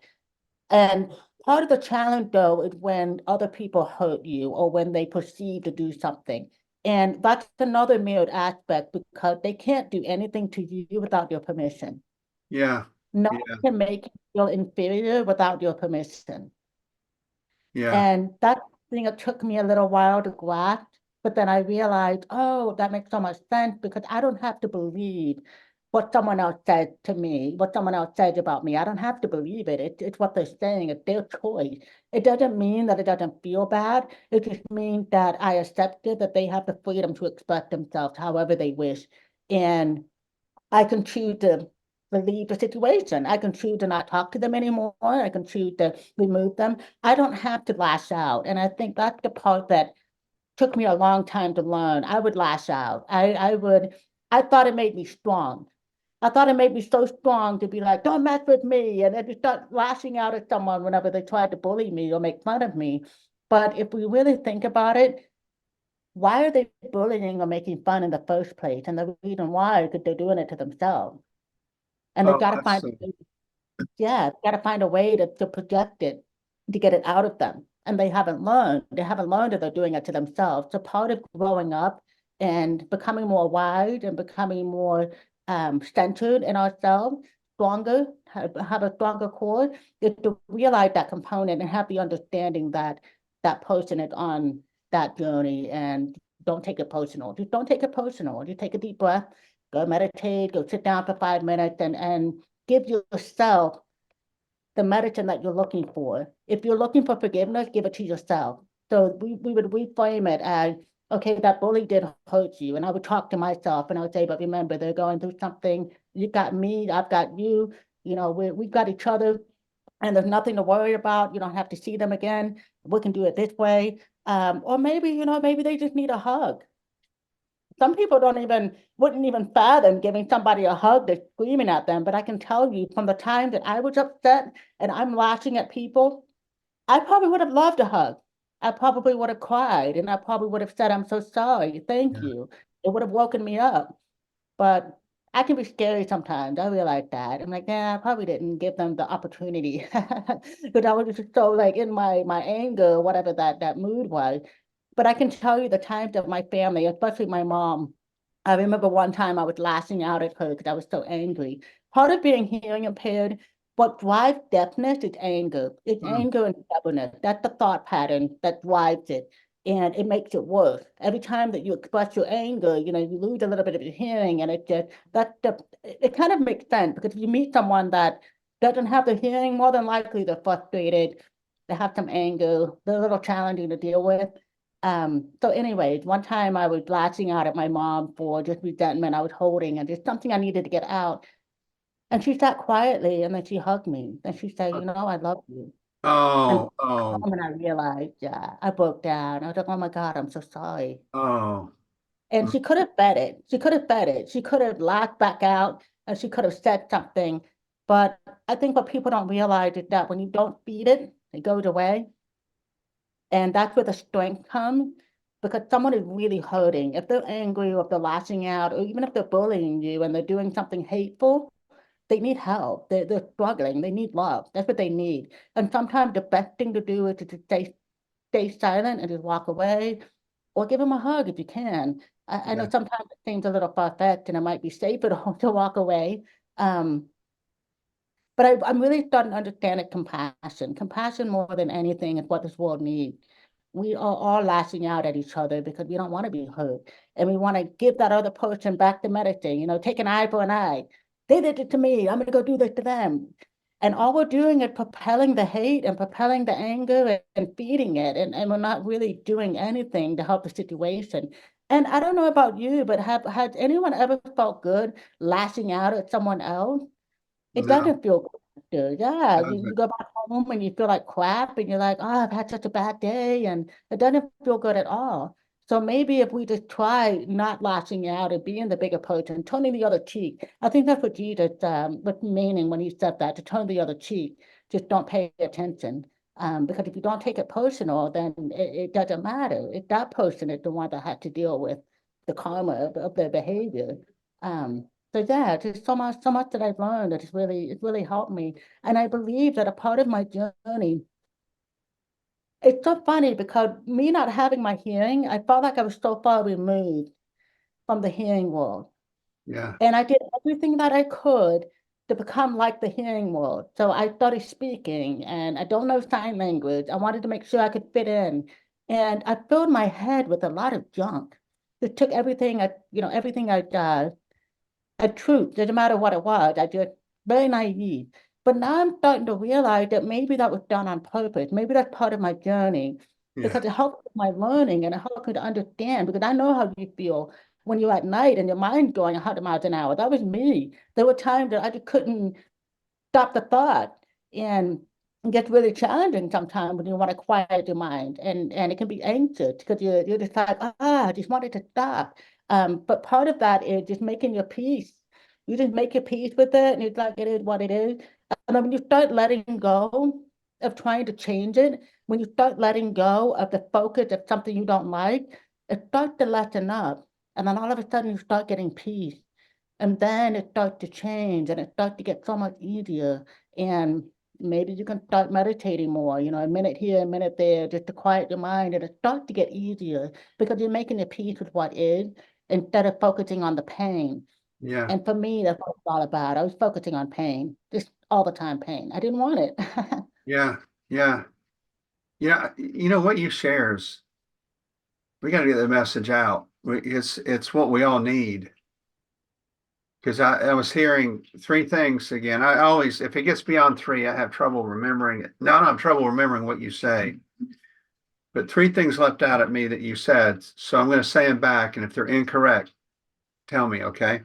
Speaker 2: And part of the challenge, though, is when other people hurt you or when they perceive to do something. And that's another mirrored aspect because they can't do anything to you without your permission.
Speaker 1: Yeah.
Speaker 2: No one
Speaker 1: Yeah.
Speaker 2: can make you feel inferior without your permission.
Speaker 1: Yeah.
Speaker 2: And that thing, it took me a little while to grasp, but then I realized, oh, that makes so much sense because I don't have to believe what someone else says to me, what someone else says about me. I don't have to believe it. It's what they're saying. It's their choice. It doesn't mean that it doesn't feel bad. It just means that I accepted that they have the freedom to express themselves however they wish. And I can choose to. leave the situation. I can choose to not talk to them anymore. I can choose to remove them. I don't have to lash out. And I think that's the part that took me a long time to learn. I would lash out. I thought it made me strong. I thought it made me so strong to be like, don't mess with me. And then to start lashing out at someone whenever they tried to bully me or make fun of me. But if we really think about it, why are they bullying or making fun in the first place? And the reason why is that they're doing it to themselves. And they've
Speaker 1: Oh,
Speaker 2: got to
Speaker 1: I
Speaker 2: find
Speaker 1: see.
Speaker 2: yeah, got to find a way to project it, to get it out of them. And they haven't learned. They haven't learned that they're doing it to themselves. So part of growing up and becoming more wise and becoming more centered in ourselves, stronger, have a stronger core, is to realize that component and have the understanding that that person is on that journey and don't take it personal. Just don't take it personal. Just take a deep breath, go meditate, go sit down for 5 minutes and give yourself the medicine that you're looking for. If you're looking for forgiveness, give it to yourself. So we would reframe it as, okay, that bully did hurt you. And I would talk to myself and I would say, but remember, they're going through something. You got me, I've got you, we've got each other and there's nothing to worry about. You don't have to see them again. We can do it this way. Or maybe, maybe they just need a hug. Some people wouldn't even fathom giving somebody a hug that's screaming at them. But I can tell you from the time that I was upset and I'm lashing at people, I probably would have loved a hug. I probably would have cried and I probably would have said, I'm so sorry. Thank
Speaker 1: Yeah.
Speaker 2: you. It would have woken me up. But I can be scary sometimes. I realize that. I'm like, yeah, I probably didn't give them the opportunity because I was just so like in my anger, whatever that mood was. But I can tell you the times of my family, especially my mom. I remember one time I was lashing out at her because I was so angry. Part of being hearing impaired, what drives deafness is anger. It's
Speaker 1: Mm,
Speaker 2: anger and stubbornness. That's the thought pattern that drives it. And it makes it worse. Every time that you express your anger, you lose a little bit of your hearing, and it kind of makes sense because if you meet someone that doesn't have the hearing, more than likely they're frustrated, they have some anger, they're a little challenging to deal with. So anyways, one time I was lashing out at my mom for just resentment I was holding and just something I needed to get out. And she sat quietly and then she hugged me. And she said, I love you. And
Speaker 1: oh,
Speaker 2: the
Speaker 1: oh,
Speaker 2: moment I realized, yeah, I broke down. I was like, oh my God, I'm so sorry.
Speaker 1: oh,
Speaker 2: And
Speaker 1: mm,
Speaker 2: she could have fed it. She could have fed it. She could have laughed back out and she could have said something. But I think what people don't realize is that when you don't feed it, it goes away. And that's where the strength comes because someone is really hurting. If they're angry or if they're lashing out, or even if they're bullying you and they're doing something hateful, they need help. They're struggling. They need love. That's what they need. And sometimes the best thing to do is to just stay silent and just walk away or give them a hug if you can. I know
Speaker 1: yeah,
Speaker 2: sometimes it seems a little far-fetched and it might be safer to walk away. Um, but I'm really starting to understand it compassion. Compassion more than anything is what this world needs. We are all lashing out at each other because we don't want to be hurt. And we want to give that other person back the medicine, take an eye for an eye. They did it to me. I'm going to go do this to them. And all we're doing is propelling the hate and propelling the anger and feeding it. And we're not really doing anything to help the situation. And I don't know about you, but has anyone ever felt good lashing out at someone else? It
Speaker 1: no,
Speaker 2: doesn't feel good. Yeah, you
Speaker 1: doesn't.
Speaker 2: go back home and you feel like crap and you're like, oh, I've had such a bad day and it doesn't feel good at all. So maybe if we just try not lashing out and being the bigger person, turning the other cheek. I think that's what Jesus was meaning when he said that, to turn the other cheek. Just don't pay attention. Because if you don't take it personal, then it doesn't matter. If that person is the one that had to deal with the karma of their behavior. So yeah, just so much that I've learned that it's really helped me. And I believe that a part of my journey, it's so funny because me not having my hearing, I felt like I was so far removed from the hearing world.
Speaker 1: Yeah,
Speaker 2: And I did everything that I could to become like the hearing world. So I started speaking and I don't know sign language. I wanted to make sure I could fit in. And I filled my head with a lot of junk. It took everything a truth, doesn't matter what it was. I just very naive. But now I'm starting to realize that maybe that was done on purpose. Maybe that's part of my journey
Speaker 1: yeah,
Speaker 2: because it helps with my learning and it helps me to understand because I know how you feel when you're at night and your mind's going 100 miles an hour. That was me. There were times that I just couldn't stop the thought. And it gets really challenging sometimes when you want to quiet your mind, and it can be anxious because you're just like, I just wanted to stop. But part of that is just making your peace. You just make your peace with it, and it's like, it is what it is. And then when you start letting go of trying to change it, when you start letting go of the focus of something you don't like, it starts to lessen up. And then all of a sudden you start getting peace. And then it starts to change and it starts to get so much easier. And maybe you can start meditating more, a minute here, a minute there, just to quiet your mind. And it starts to get easier because you're making a peace with what is instead of focusing on the pain.
Speaker 1: Yeah.
Speaker 2: And for me, that's what it's all about. I was focusing on pain, just all the time pain. I didn't want it.
Speaker 1: Yeah. Yeah. Yeah. You know what you shares, we got to get the message out. It's what we all need. Because I was hearing three things again. I always, if it gets beyond three, I have trouble remembering it. Now I don't have trouble remembering what you say, but three things leapt out at me that you said. So I'm going to say them back. And if they're incorrect, tell me, okay?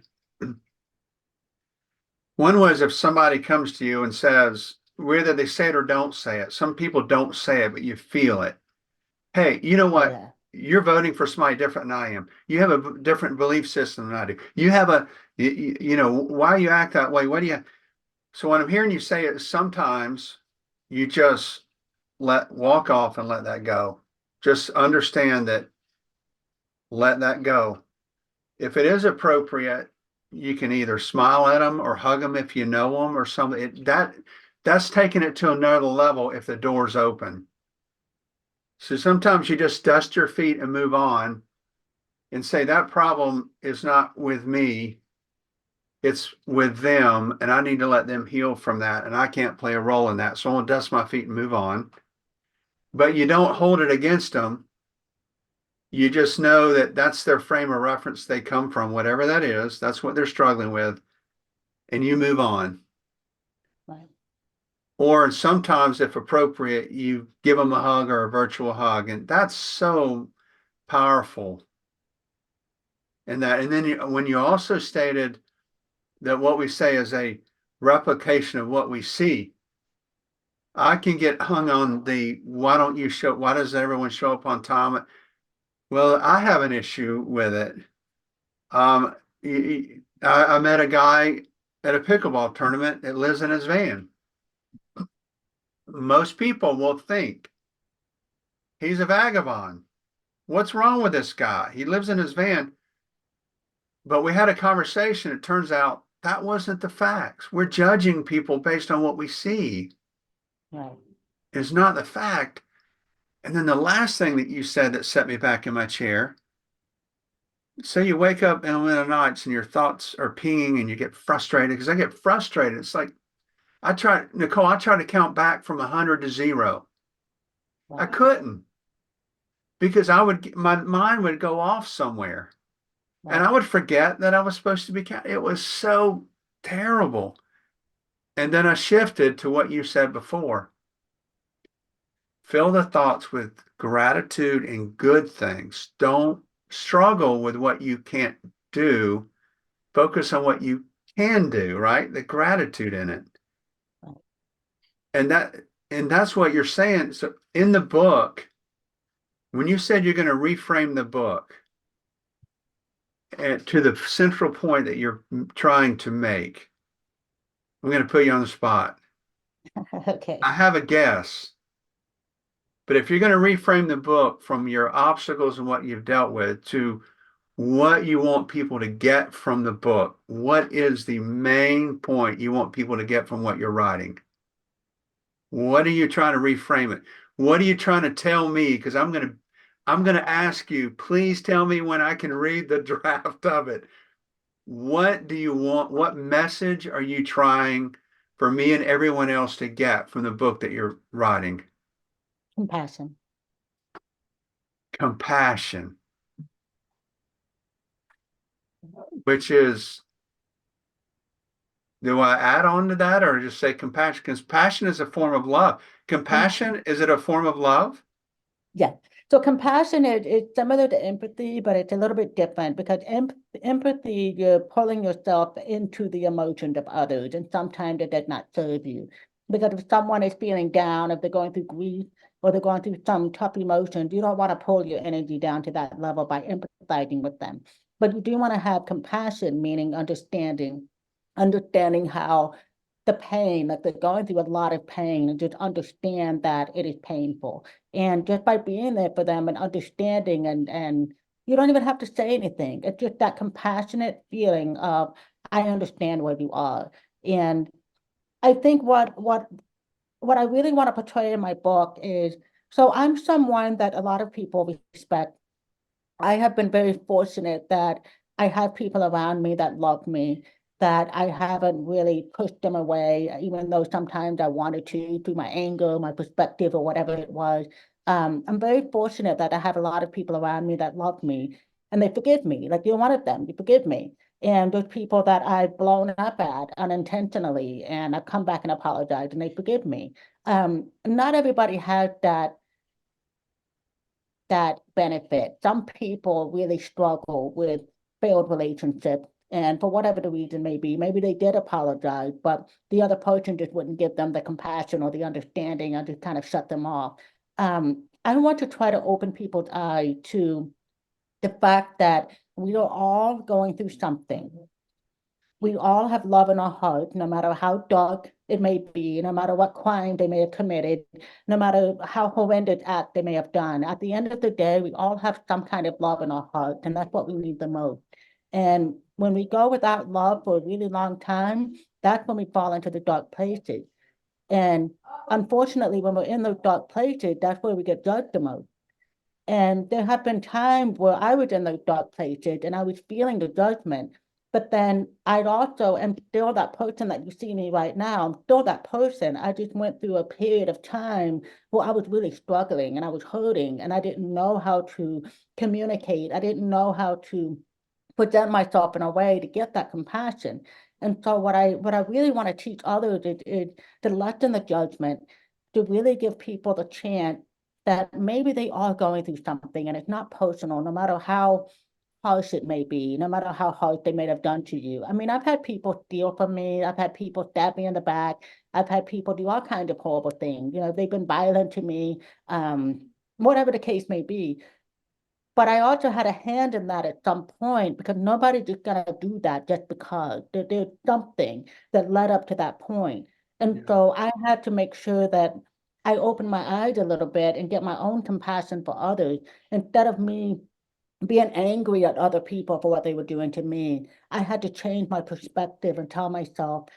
Speaker 1: One was if somebody comes to you and says, whether they say it or don't say it, some people don't say it, but you feel it. Hey, you know
Speaker 2: Oh,
Speaker 1: what?
Speaker 2: yeah.
Speaker 1: You're voting for somebody different than I am. You have a different belief system than I do. Why you act that way? What do you? So what I'm hearing you say is sometimes you just walk off and let that go. Just understand that, let that go. If it is appropriate, you can either smile at them or hug them if you know them or something. That's taking it to another level if the door's open. So sometimes you just dust your feet and move on and say that problem is not with me, it's with them, and I need to let them heal from that, and I can't play a role in that. So I'll dust my feet and move on. But you don't hold it against them. You just know that that's their frame of reference they come from, whatever that is. That's what they're struggling with, and you move on.
Speaker 2: Right.
Speaker 1: Or sometimes, if appropriate, you give them a hug or a virtual hug, and that's so powerful. And then when you also stated that what we say is a replication of what we see, I can get hung on the why does everyone show up on time? Well, I have an issue with it. I met a guy at a pickleball tournament that lives in his van. Most people will think he's a vagabond. What's wrong with this guy? He lives in his van. But we had a conversation. It turns out that wasn't the facts. We're judging people based on what we see.
Speaker 2: Right.
Speaker 1: It's not the fact. And then the last thing that you said that set me back in my chair. So you wake up in the middle of the nights and your thoughts are pinging and you get frustrated because I get frustrated. It's like Nicole, I try to count back from 100 to 0. I
Speaker 2: Right.
Speaker 1: couldn't because my mind would go off somewhere and I
Speaker 2: Right.
Speaker 1: would forget that I was supposed to be counting. It was so terrible. And then I shifted to what you said before. Fill the thoughts with gratitude and good things. Don't struggle with what you can't do. Focus on what you can do, right? The gratitude in it.
Speaker 2: Right.
Speaker 1: And that's what you're saying. So in the book, when you said you're going to reframe the book to the central point that you're trying to make, I'm going to put you on the spot.
Speaker 2: Okay.
Speaker 1: I have a guess. But if you're going to reframe the book from your obstacles and what you've dealt with to what you want people to get from the book, what is the main point you want people to get from what you're writing? What are you trying to reframe it? What are you trying to tell me? Because I'm gonna ask you, please tell me when I can read the draft of it. What do you want? What message are you trying for me and everyone else to get from the book that you're writing?
Speaker 2: Compassion.
Speaker 1: Compassion, which is, do I add on to that or just say compassion? Because passion is a form of love.
Speaker 2: Um,
Speaker 1: Compassion, is it a form of love?
Speaker 2: yeah. So compassion is similar to empathy, but it's a little bit different because empathy, you're pulling yourself into the emotions of others, and sometimes it does not serve you. Because if someone is feeling down, if they're going through grief or they're going through some tough emotions, you don't want to pull your energy down to that level by empathizing with them. But you do want to have compassion, meaning understanding how the pain, that they're going through a lot of pain, and just understand that it is painful. And just by being there for them and understanding, and you don't even have to say anything. It's just that compassionate feeling of, I understand where you are. And I think what I really want to portray in my book is, so I'm someone that a lot of people respect. I have been very fortunate that I have people around me that love me, that I haven't really pushed them away, even though sometimes I wanted to through my anger, my perspective, or whatever it was. I'm very fortunate that I have a lot of people around me that love me and they forgive me. Like you're one of them, you forgive me. And those people that I've blown up at unintentionally, and I've come back and apologized, and they forgive me. Not everybody has that benefit. Some people really struggle with failed relationships. And for whatever the reason may be, maybe they did apologize, but the other person just wouldn't give them the compassion or the understanding and just kind of shut them off. I want to try to open people's eye to the fact that we are all going through something. We all have love in our hearts, no matter how dark it may be, no matter what crime they may have committed, no matter how horrendous act they may have done. At the end of the day, we all have some kind of love in our hearts, and that's what we need the most. And when we go without love for a really long time, that's when we fall into the dark places. And unfortunately, when we're in those dark places, that's where we get judged the most. And there have been times where I was in those dark places and I was feeling the judgment. But then I'd also am still that person that you see me right now. I'm still that person. I just went through a period of time where I was really struggling and I was hurting and I didn't know how to communicate. I didn't know how to present myself in a way to get that compassion. And so what I really want to teach others is to lessen the judgment, to really give people the chance that maybe they are going through something and it's not personal, no matter how harsh it may be, no matter how harsh they may have done to you. I mean, I've had people steal from me, I've had people stab me in the back, I've had people do all kinds of horrible things. You know, they've been violent to me, whatever the case may be. But I also had a hand in that at some point because nobody's just gonna do that just because there's something that led up to that point. And
Speaker 1: Yeah.
Speaker 2: so I had to make sure that I opened my eyes a little bit and get my own compassion for others instead of me being angry at other people for what they were doing to me. I had to change my perspective and tell myself,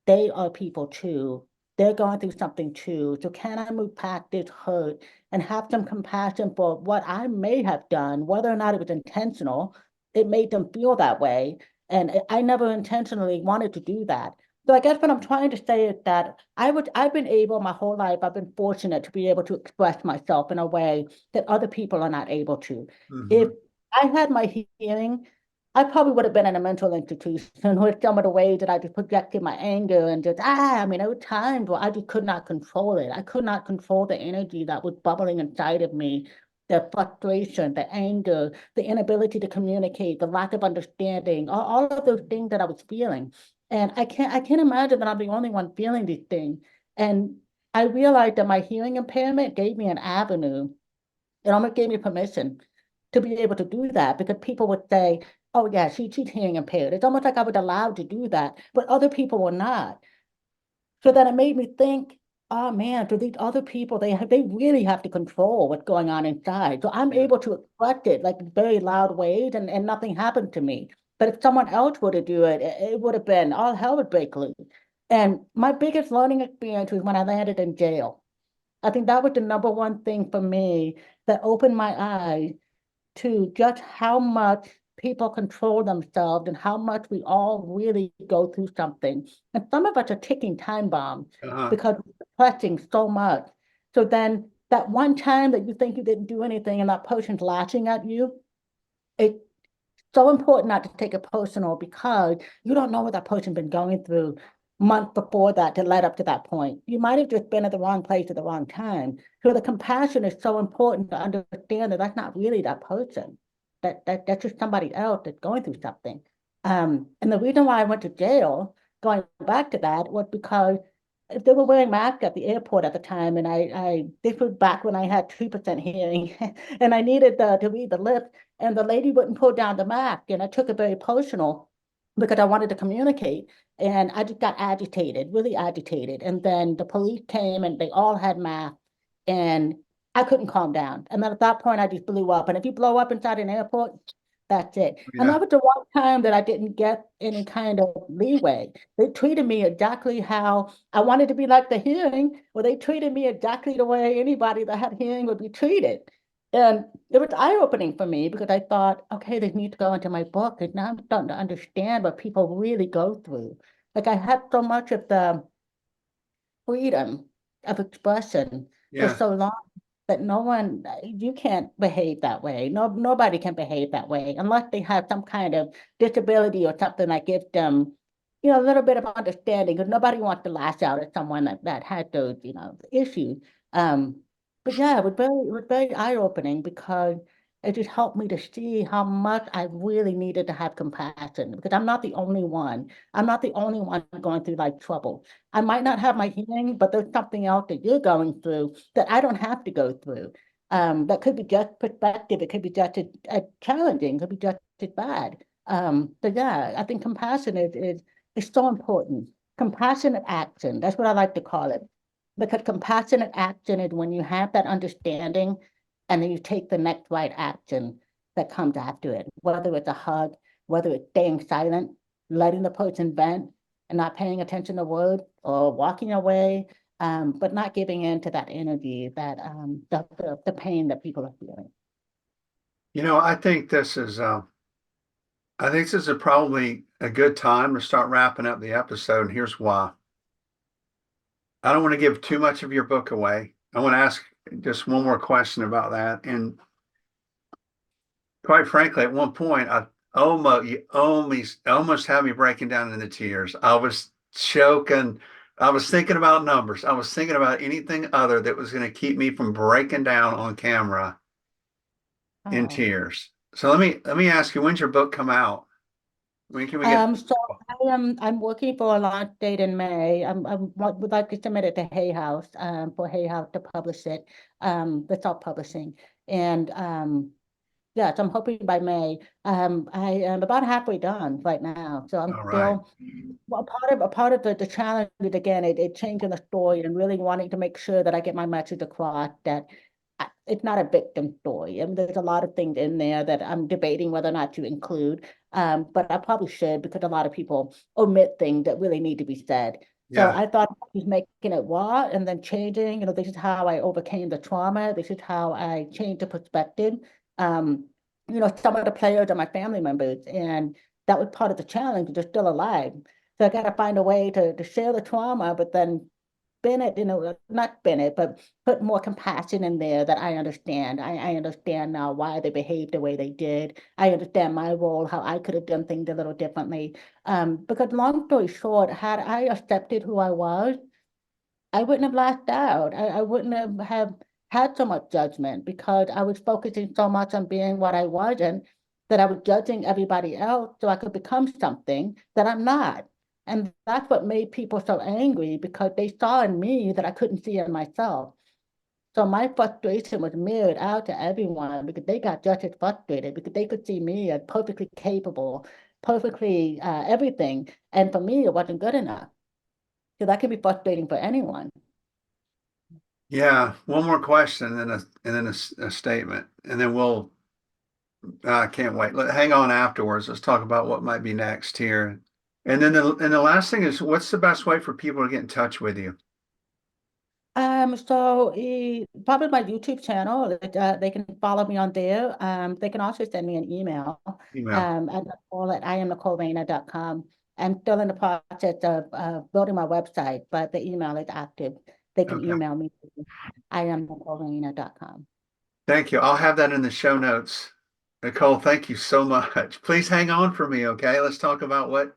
Speaker 2: they are people too. They're going through something too. So can I move past this hurt and have some compassion for what I may have done, whether or not it was intentional? It made them feel that way. And I never intentionally wanted to do that. So I guess what I'm trying to say is that I've been able my whole life, I've been fortunate to be able to express myself in a way that other people are not able to. If
Speaker 1: Hmm.
Speaker 2: I had my hearing, I probably would have been in a mental institution with some of the ways that I just projected my anger and just, I mean, there were times where I just could not control it. I could not control the energy that was bubbling inside of me, the frustration, the anger, the inability to communicate, the lack of understanding, all of those things that I was feeling. And I can't imagine that I'm the only one feeling these things. And I realized that my hearing impairment gave me an avenue. It almost gave me permission to be able to do that because people would say, oh yeah, she's hearing impaired. It's almost like I was allowed to do that, but other people were not. So then it made me think, oh man, do these other people, they really have to control what's going on inside. So I'm
Speaker 1: Yeah.
Speaker 2: able to express it like in very loud ways and nothing happened to me. But if someone else were to do it, it would have been all hell would break loose. And my biggest learning experience was when I landed in jail. I think that was the number one thing for me that opened my eyes to just how much people control themselves and how much we all really go through something. And some of us are ticking time bombs
Speaker 1: Uh-huh.
Speaker 2: because we're pressing so much. So then that one time that you think you didn't do anything and that person's lashing at you, it's so important not to take it personal because you don't know what that person's been going through. month before that to lead up to that point. You might have just been at the wrong place at the wrong time. So the compassion is so important to understand that that's not really that person. That's just somebody else that's going through something. And the reason why I went to jail, going back to that, was because they were wearing masks at the airport at the time, and this was back when I had 2% hearing, and I needed to read the lips, and the lady wouldn't pull down the mask, and I took it very personal because I wanted to communicate, and I just got agitated, really agitated, and then the police came, and they all had masks, and I couldn't calm down, and then at that point, I just blew up, and if you blow up inside an airport, that's it. And
Speaker 1: Yeah.
Speaker 2: that was the one time that I didn't get any kind of leeway. They treated me exactly how I wanted to be like the hearing, well, they treated me exactly the way anybody that had hearing would be treated. And it was eye-opening for me because I thought, okay, they need to go into my book. And now I'm starting to understand what people really go through. Like I had so much of the freedom of expression for
Speaker 1: Yeah.
Speaker 2: so long that no one, you can't behave that way. No, nobody can behave that way unless they have some kind of disability or something that gives them, a little bit of understanding. Because nobody wants to lash out at someone that had those, issues. Um, but yeah, it was very eye-opening because it just helped me to see how much I really needed to have compassion because I'm not the only one. I'm not the only one going through like trouble. I might not have my hearing, but there's something else that you're going through that I don't have to go through. That could be just perspective. It could be just as challenging. It could be just as bad. But yeah, I think compassion is so important. Compassionate action. That's what I like to call it. Because compassionate action is when you have that understanding and then you take the next right action that comes after it, whether it's a hug, whether it's staying silent, letting the person vent, and not paying attention to words or walking away, but not giving in to that energy, that the pain that people are feeling.
Speaker 1: I think this is probably a good time to start wrapping up the episode. And here's why. I don't want to give too much of your book away. I want to ask just one more question about that. And quite frankly, at one point, you almost had me breaking down into tears. I was choking. I was thinking about numbers. I was thinking about anything other that was going to keep me from breaking down on camera in
Speaker 2: Oh.
Speaker 1: tears. So let me ask you, when's your book come out? When can we get?
Speaker 2: So I'm working for a launch date in May. Would like to submit it to Hay House, for Hay House to publish it, the self-publishing. And yeah, so I'm hoping by May. I am about halfway done right now. So I'm
Speaker 1: All right.
Speaker 2: still, well, a part of the challenge is again, it changing the story and really wanting to make sure that I get my message across that it's not a victim story. I mean, there's a lot of things in there that I'm debating whether or not to include. But I probably should because a lot of people omit things that really need to be said. So
Speaker 1: Yeah.
Speaker 2: I thought I was making it raw and then changing, this is how I overcame the trauma. This is how I changed the perspective. Um, some of the players are my family members, and that was part of the challenge. They're still alive. So I got to find a way to share the trauma, but then spin it, not spin it, but put more compassion in there that I understand. I understand now why they behaved the way they did. I understand my role, how I could have done things a little differently. Because long story short, had I accepted who I was, I wouldn't have lashed out. I wouldn't have had so much judgment because I was focusing so much on being what I wasn't that I was judging everybody else so I could become something that I'm not. And that's what made people so angry because they saw in me that I couldn't see in myself. So my frustration was mirrored out to everyone because they got just as frustrated because they could see me as perfectly capable, perfectly everything. And for me, it wasn't good enough. So that can be frustrating for anyone.
Speaker 1: Yeah. One more question and then a statement, and then I can't wait. Hang on afterwards. Let's talk about what might be next here. And the last thing is, what's the best way for people to get in touch with you?
Speaker 2: So probably my YouTube channel, they can follow me on there. They can also send me an email,
Speaker 1: Email.
Speaker 2: at Nicole at IamNicoleReina.com. I'm still in the process of building my website, but the email is active. They can
Speaker 1: Okay.
Speaker 2: email me, IamNicoleReina.com.
Speaker 1: Thank you. I'll have that in the show notes. Nicole, thank you so much. Please hang on for me, okay? Let's talk about what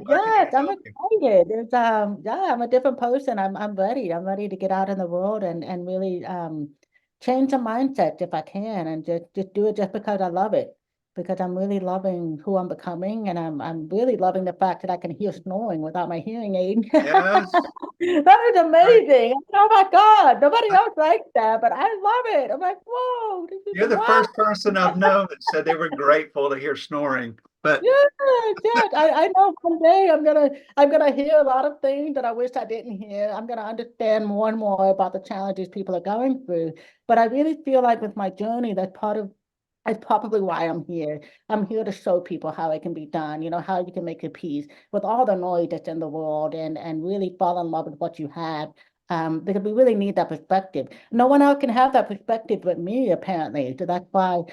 Speaker 1: Glad I
Speaker 2: Yes,
Speaker 1: could
Speaker 2: I'm
Speaker 1: help you.
Speaker 2: excited. Yeah, I'm a different person. I'm ready. I'm ready to get out in the world and really change the mindset if I can, and just do it just because I love it. Because I'm really loving who I'm becoming, and I'm really loving the fact that I can hear snoring without my hearing aid.
Speaker 1: Yes.
Speaker 2: That is
Speaker 1: Right.
Speaker 2: amazing. Oh my God, nobody else likes that, but I love it. I'm like, whoa, this is
Speaker 1: You're the
Speaker 2: wow.
Speaker 1: first person I've known that said they were grateful to hear snoring. But
Speaker 2: Yes, yes. I know one day I'm gonna hear a lot of things that I wish I didn't hear. I'm gonna understand more and more about the challenges people are going through. But I really feel like with my journey, that's probably why I'm here. I'm here to show people how it can be done, how you can make your peace with all the noise that's in the world and really fall in love with what you have. Because we really need that perspective. No one else can have that perspective but me, apparently. So that's why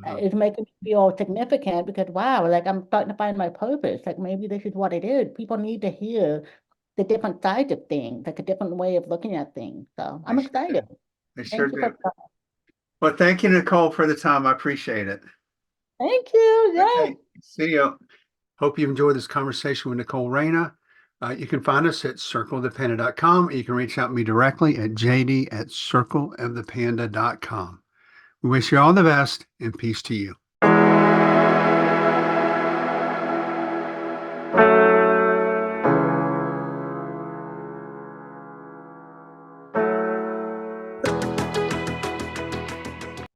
Speaker 2: it's making me feel significant because wow, like I'm starting to find my purpose. Like maybe this is what it is. People need to hear the different sides of things, like a different way of looking at things. So
Speaker 1: they
Speaker 2: I'm
Speaker 1: sure
Speaker 2: excited.
Speaker 1: do. They sure
Speaker 2: Thank you for
Speaker 1: do. Well, thank you, Nicole, for the time. I appreciate it.
Speaker 2: thank you. Yes.
Speaker 1: Okay. See you. Hope you enjoyed this conversation with Nicole Reina. You can find us at circleofthepanda.com. You can reach out to me directly at jd@circleofthepanda.com. We wish you all the best and peace to you.